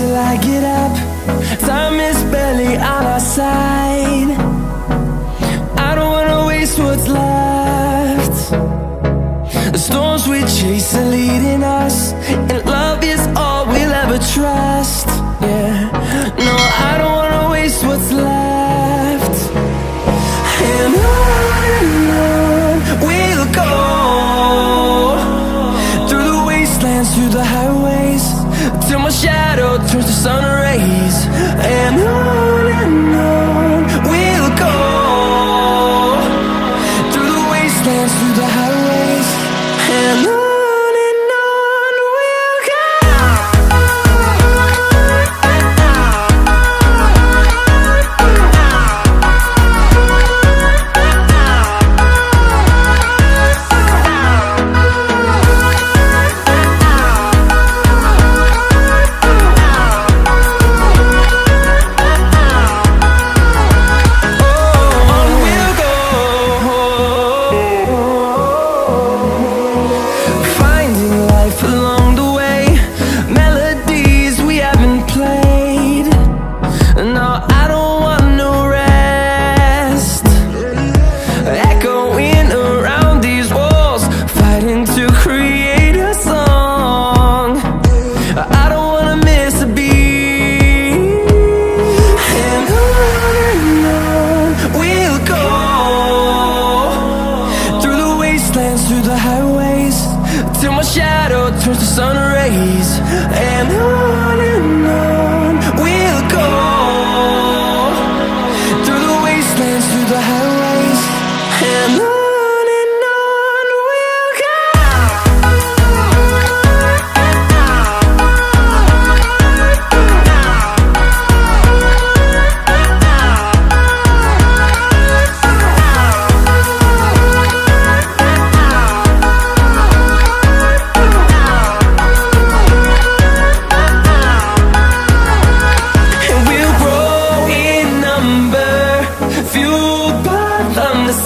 till I get up. Time is barely on our side. I don't wanna waste what's left. The storms we chase are leading us, and love is all we'll ever trust. Yeah, no, I don't wanna waste what's left. And on we'll go, through the wastelands, through the highways, till my shadow turns to sun rays. And on we'll go, through the wastelands, through the highways, and on we'll go. Through the highways, till my shadow turns to sun rays. And on we'll go, through the wastelands, through the highways, and on we'll go.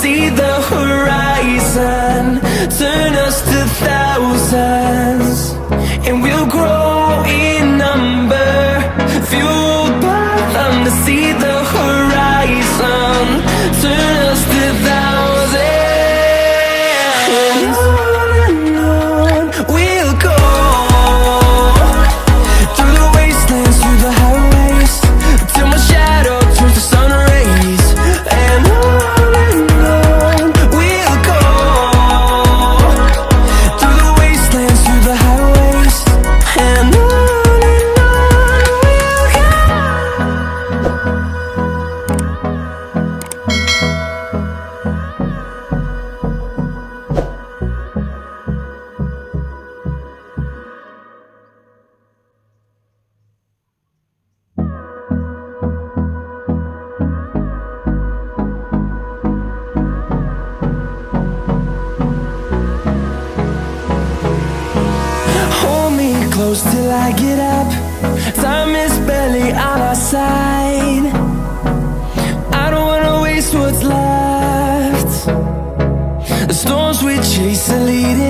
See the horizon turn us to thousands, and we'll grow in number, fueled by them. To see the horizon turn us to thousands, and on we'll go, through the wastelands, through the highways, till my shadow turns to sun rays. And close till I get up. Time is barely on our side. I don't wanna waste what's left. The storms we chase are leading